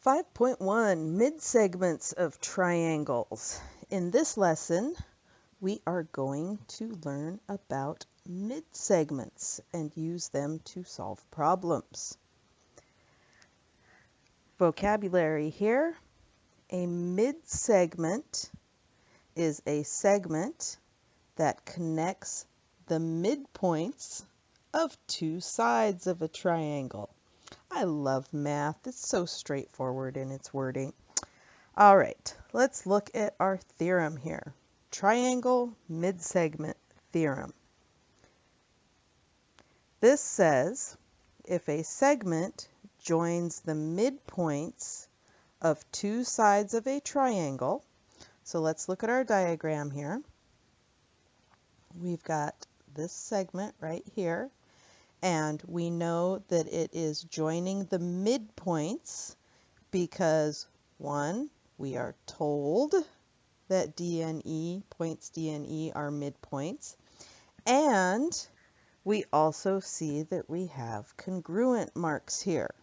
5.1 Mid-segments of triangles. In this lesson, we are going to learn about mid-segments and use them to solve problems. Vocabulary here. A mid-segment is a segment that connects the midpoints of two sides of a triangle. I love math. It's so straightforward in its wording. All right, let's look at our theorem here. Triangle mid-segment theorem. This says if a segment joins the midpoints of two sides of a triangle, so let's look at our diagram here. We've got this segment right here. And we know that it is joining the midpoints because, one, we are told that D and E, points D and E are midpoints. And we also see that we have congruent marks here,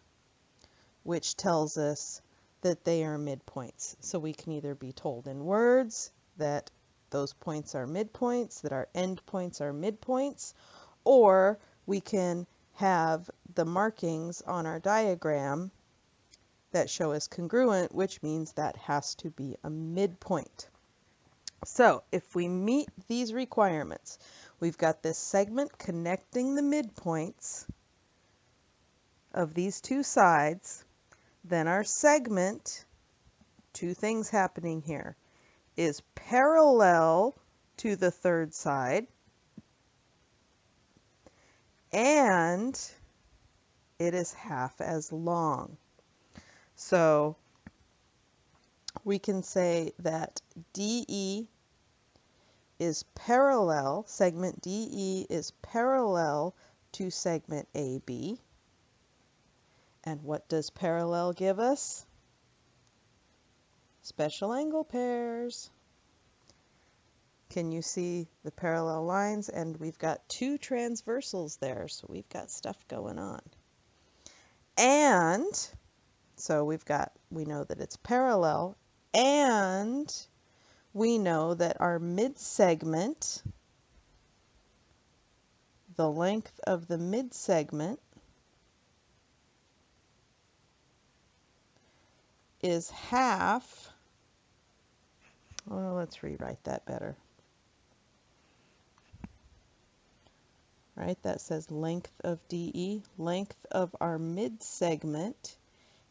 which tells us that they are midpoints. So we can either be told in words that those points are midpoints, that our endpoints are midpoints, or we can have the markings on our diagram that show us congruent, which means that has to be a midpoint. So if we meet these requirements, we've got this segment connecting the midpoints of these two sides, then our segment, two things happening here, is parallel to the third side, and it is half as long. So we can say that DE is parallel, segment DE is parallel to segment AB. And what does parallel give us? Special angle pairs. Can you see the parallel lines? And we've got two transversals there, so we've got stuff going on. And so we know that it's parallel, and we know that our mid-segment, the length of the mid-segment is half. Well, let's rewrite that better. Right, that says length of DE. Length of our mid-segment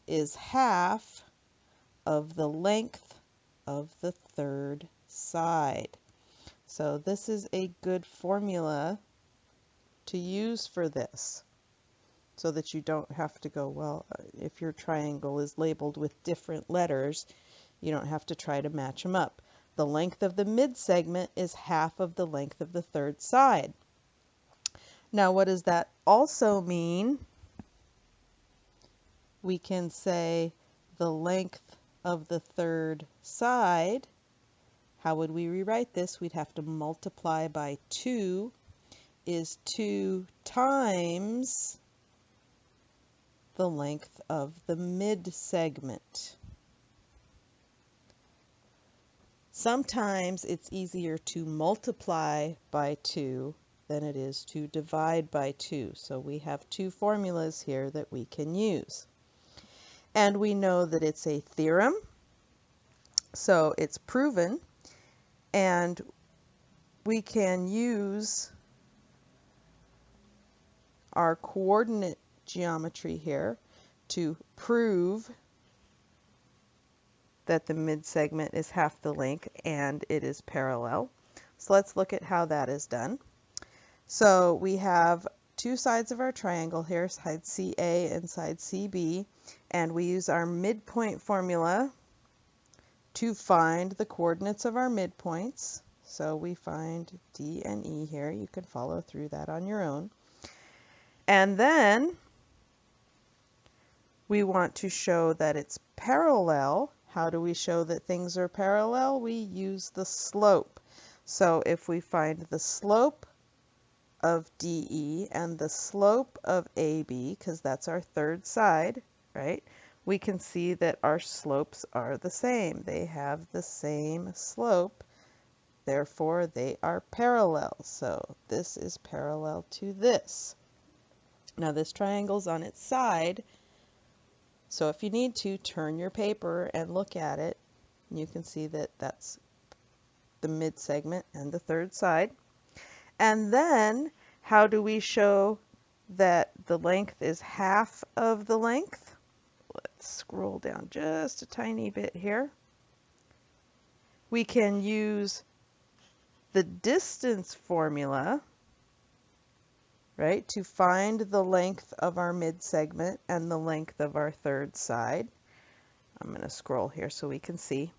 is half of the length of the third side. So this is a good formula to use for this, so that you don't have to go, well, if your triangle is labeled with different letters, you don't have to try to match them up. The length of the mid-segment is half of the length of the third side. Now, what does that also mean? We can say the length of the third side. How would we rewrite this? We'd have to multiply by 2 is 2 times the length of the mid-segment. Sometimes it's easier to multiply by 2 than it is to divide by 2. So we have two formulas here that we can use. And we know that it's a theorem, so it's proven, and we can use our coordinate geometry here to prove that the mid-segment is half the length and it is parallel. So let's look at how that is done. So we have two sides of our triangle here, side CA and side CB, and we use our midpoint formula to find the coordinates of our midpoints. So we find D and E here. You can follow through that on your own. And then we want to show that it's parallel. How do we show that things are parallel? We use the slope. So if we find the slope of DE and the slope of AB, because that's our third side, right? we can see that our slopes are the same. They have the same slope, therefore they are parallel. So this is parallel to this. Now this triangle's on its side, so if you need to, turn your paper and look at it. You can see that that's the mid-segment and the third side. And then, how do we show that the length is half of the length? Let's scroll down just a tiny bit here. We can use the distance formula, right, to find the length of our mid-segment and the length of our third side. I'm going to scroll here so we can see.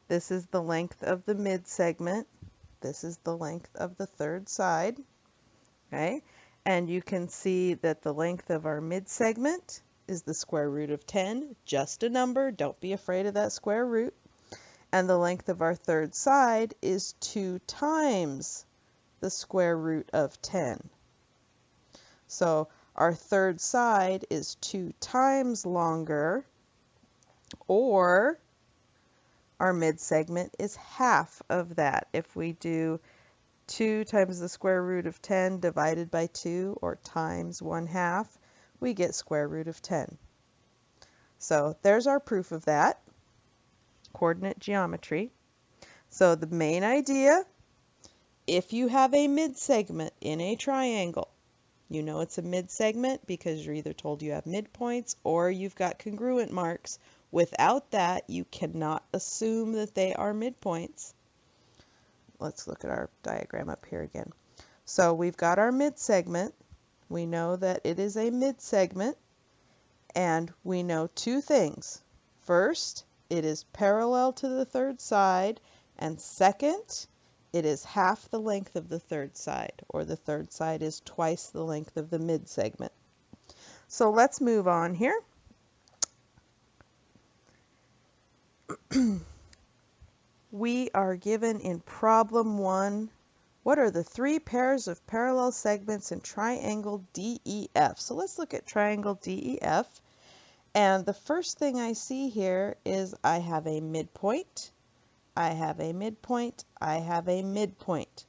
This is the length of the mid-segment. This is the length of the third side. Okay, and you can see that the length of our mid-segment is the square root of 10, just a number, don't be afraid of that square root. And the length of our third side is 2 times the square root of 10. So our third side is 2 times longer, or our mid-segment is half of that. If we do 2 times the square root of 10 divided by 2, or times 1/2, we get square root of 10. So there's our proof of that, coordinate geometry. So the main idea, if you have a mid-segment in a triangle, you know it's a mid-segment because you're either told you have midpoints or you've got congruent marks. Without that, you cannot assume that they are midpoints. Let's look at our diagram up here again. So we've got our mid-segment. We know that it is a mid-segment, and we know 2 things. First, it is parallel to the third side, and second, it is half the length of the third side, or the third side is twice the length of the mid-segment. So let's move on here. We are given in problem 1, what are the 3 pairs of parallel segments in triangle DEF? So let's look at triangle DEF. And the first thing I see here is I have a midpoint, I have a midpoint, I have a midpoint.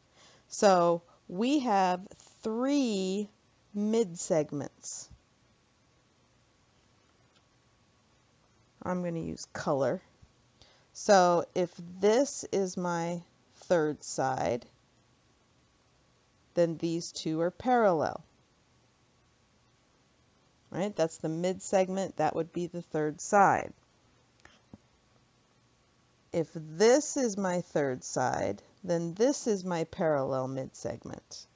So we have 3 mid-segments. I'm going to use color. So if this is my third side, then these 2 are parallel. Right? That's the mid-segment, that would be the third side. If this is my third side, then this is my parallel mid-segment.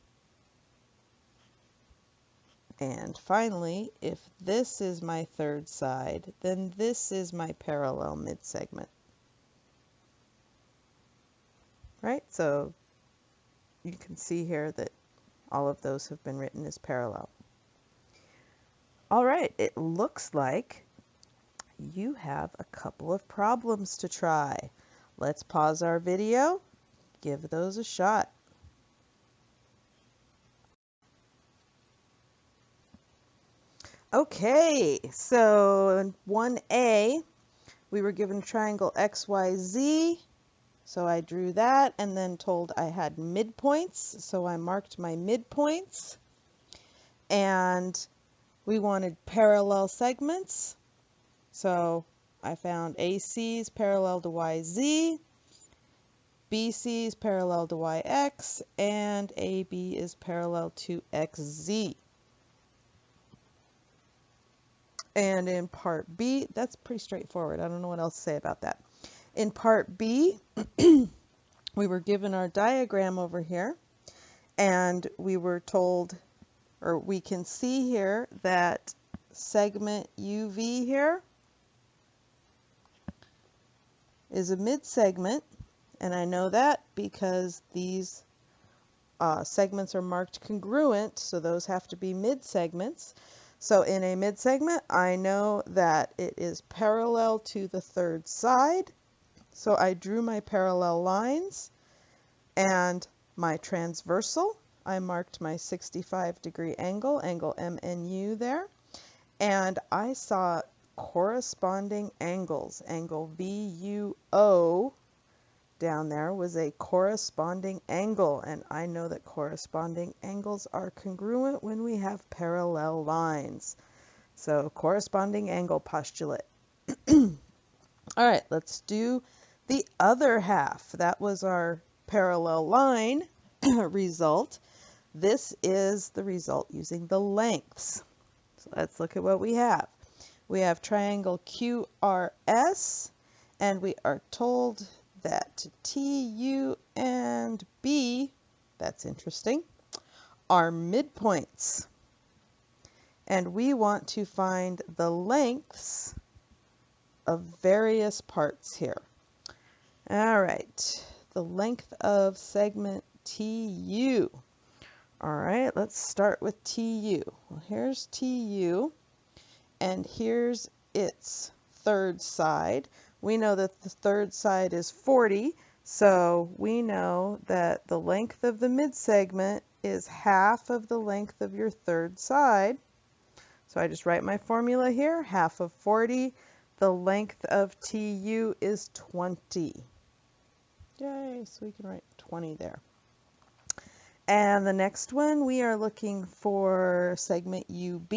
And finally, if this is my third side, then this is my parallel mid-segment. Right? So you can see here that all of those have been written as parallel. All right, it looks like you have a couple of problems to try. Let's pause our video, give those a shot. Okay, so in 1A, we were given triangle XYZ. So I drew that and then told I had midpoints. So I marked my midpoints. And we wanted parallel segments. So I found AC is parallel to YZ, BC is parallel to YX, and AB is parallel to XZ. And in part B, that's pretty straightforward. I don't know what else to say about that. In part B, we were given our diagram over here, and we were told, or we can see here that segment UV here is a mid-segment, and I know that because these segments are marked congruent, so those have to be mid-segments. So in a mid-segment, I know that it is parallel to the third side. So I drew my parallel lines and my transversal. I marked my 65-degree angle, angle MNU there. And I saw corresponding angles. Angle VUO down there was a corresponding angle, and I know that corresponding angles are congruent when we have parallel lines. So corresponding angle postulate. All right, let's do the other half. That was our parallel line result. This is the result using the lengths. So let's look at what we have. We have triangle QRS, and we are told that TU and B, that's interesting, are midpoints. And we want to find the lengths of various parts here. All right, the length of segment TU. All right, let's start with TU. Well, here's TU, and here's its third side. We know that the third side is 40, so we know that the length of the midsegment is half of the length of your third side. So I just write my formula here, half of 40. The length of TU is 20. Yay, so we can write 20 there. And the next one, we are looking for segment UB.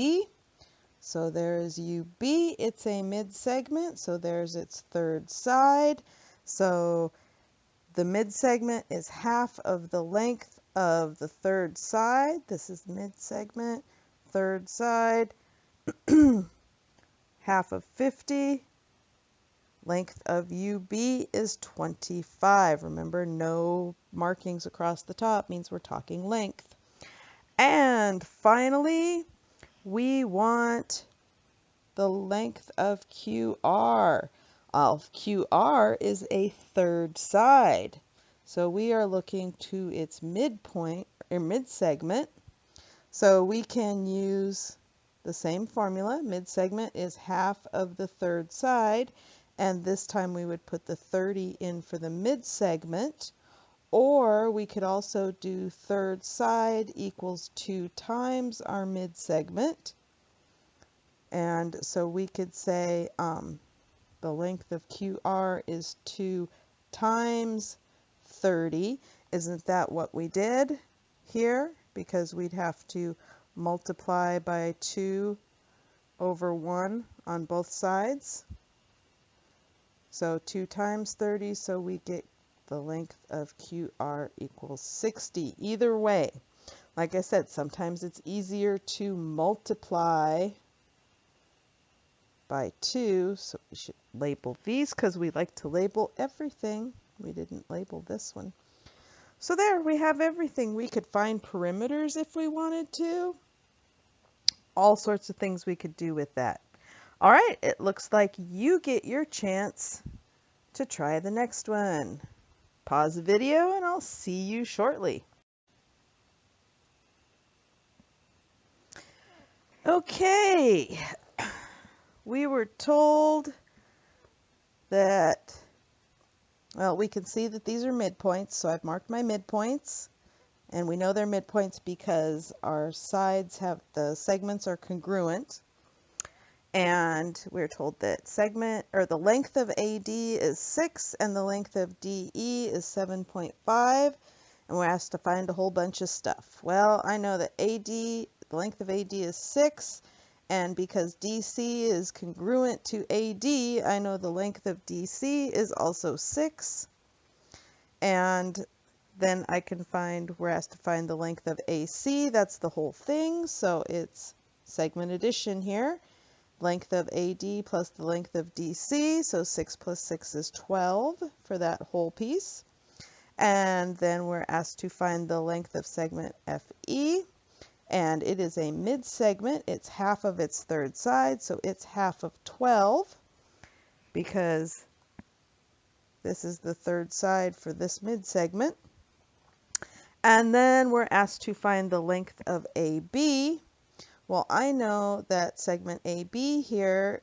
So there's UB, it's a midsegment, so there's its third side. So the midsegment is half of the length of the third side. This is midsegment, third side, half of 50. Length of UB is 25. Remember, no markings across the top means we're talking length. And finally, we want the length of QR. QR is a third side. So we are looking to its midpoint or midsegment. So we can use the same formula. Midsegment is half of the third side. And this time we would put the 30 in for the midsegment. Or we could also do third side equals 2 times our midsegment. And so we could say the length of QR is 2 times 30. Isn't that what we did here? Because we'd have to multiply by 2 over 1 on both sides. So 2 times 30, so we get the length of QR equals 60. Either way, like I said, sometimes it's easier to multiply by 2, so we should label these because we like to label everything. We didn't label this one. So there, we have everything. We could find perimeters if we wanted to. All sorts of things we could do with that. All right, it looks like you get your chance to try the next one. Pause the video and I'll see you shortly. Okay, we were told that, well, we can see that these are midpoints, so I've marked my midpoints. And we know they're midpoints because our sides have, the segments are congruent. And we're told that segment, or the length of AD is 6 and the length of DE is 7.5. And we're asked to find a whole bunch of stuff. Well, I know that the length of AD is 6. And because DC is congruent to AD, I know the length of DC is also 6. And then I can find, we're asked to find the length of AC. That's the whole thing. So it's segment addition here. Length of AD plus the length of DC. So 6 plus 6 is 12 for that whole piece. And then we're asked to find the length of segment FE. And it is a mid-segment. It's half of its third side. So it's half of 12 because this is the third side for this mid-segment. And then we're asked to find the length of AB. Well, I know that segment AB here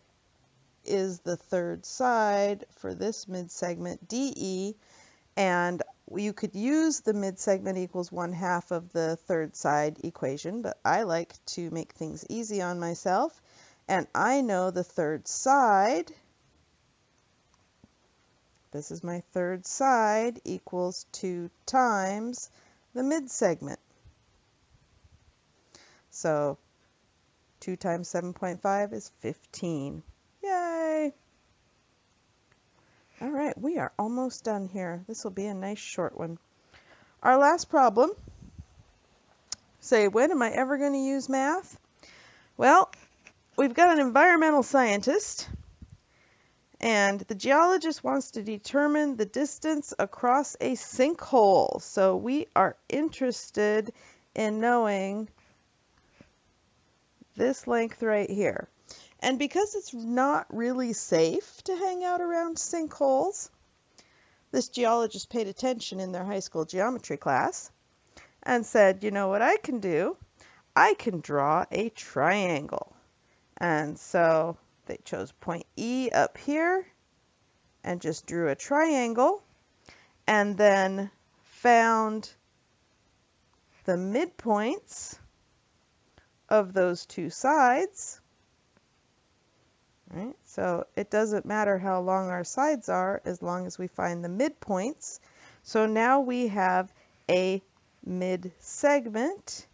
is the third side for this midsegment DE, and you could use the midsegment equals 1/2 of the third side equation, but I like to make things easy on myself, And I know the third side, this is my third side, equals 2 times the midsegment. So 2 times 7.5 is 15. Yay! All right, we are almost done here. This will be a nice short one. Our last problem, say, when am I ever going to use math? Well, we've got an environmental scientist, and the geologist wants to determine the distance across a sinkhole. So we are interested in knowing this length right here. And because it's not really safe to hang out around sinkholes, this geologist paid attention in their high school geometry class and said, you know what I can do? I can draw a triangle. And so they chose point E up here and just drew a triangle, and then found the midpoints of those two sides. Right? So it doesn't matter how long our sides are as long as we find the midpoints. So now we have a mid-segment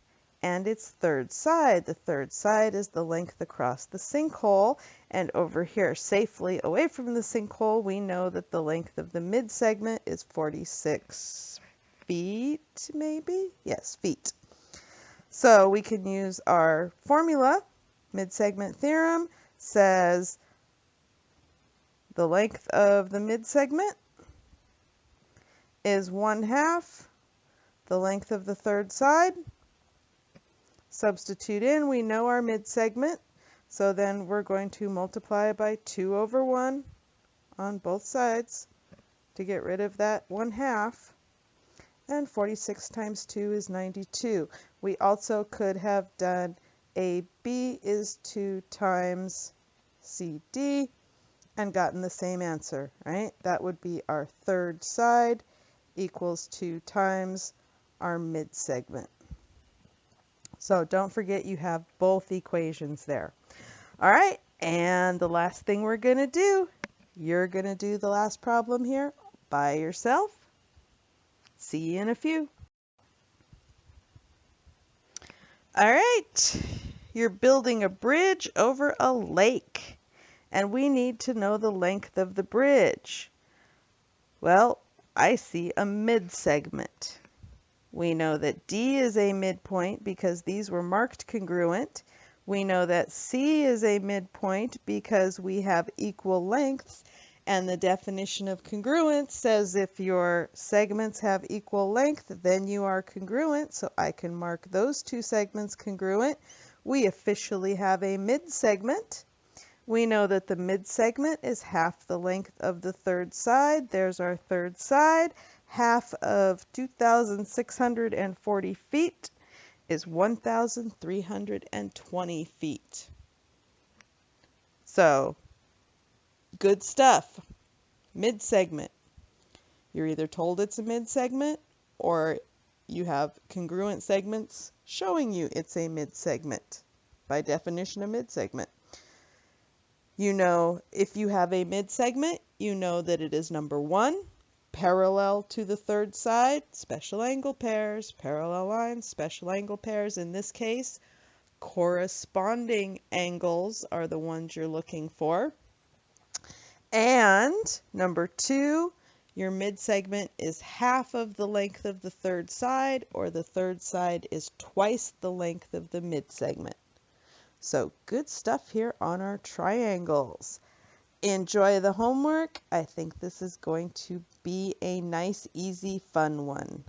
and its third side. The third side is the length across the sinkhole, and over here, safely away from the sinkhole, we know that the length of the mid-segment is 46 feet, maybe? Yes, feet. So we can use our formula. Mid-segment theorem says the length of the mid-segment is 1/2 the length of the third side. Substitute in, we know our mid-segment, so then we're going to multiply by 2/1 on both sides to get rid of that 1/2. And 46 times 2 is 92. We also could have done AB is 2 times CD and gotten the same answer, right? That would be our third side equals 2 times our mid-segment. So don't forget you have both equations there. All right, and the last thing we're going to do, you're going to do the last problem here by yourself. See you in a few. All right, you're building a bridge over a lake, and we need to know the length of the bridge. Well, I see a mid-segment. We know that D is a midpoint because these were marked congruent. We know that C is a midpoint because we have equal lengths, and the definition of congruent says if your segments have equal length, then you are congruent, so I can mark those two segments congruent. We officially have a mid-segment. We know that the mid-segment is half the length of the third side. There's our third side. Half of 2,640 feet is 1,320 feet. So, good stuff. Mid-segment. You're either told it's a mid-segment or you have congruent segments showing you it's a mid-segment. By definition, a mid-segment. You know, if you have a mid-segment, you know that it is number 1, parallel to the third side, special angle pairs, parallel lines, special angle pairs. In this case, corresponding angles are the ones you're looking for. And number 2, your mid-segment is half of the length of the third side, or the third side is twice the length of the mid-segment. So good stuff here on our triangles. Enjoy the homework. I think this is going to be a nice, easy, fun one.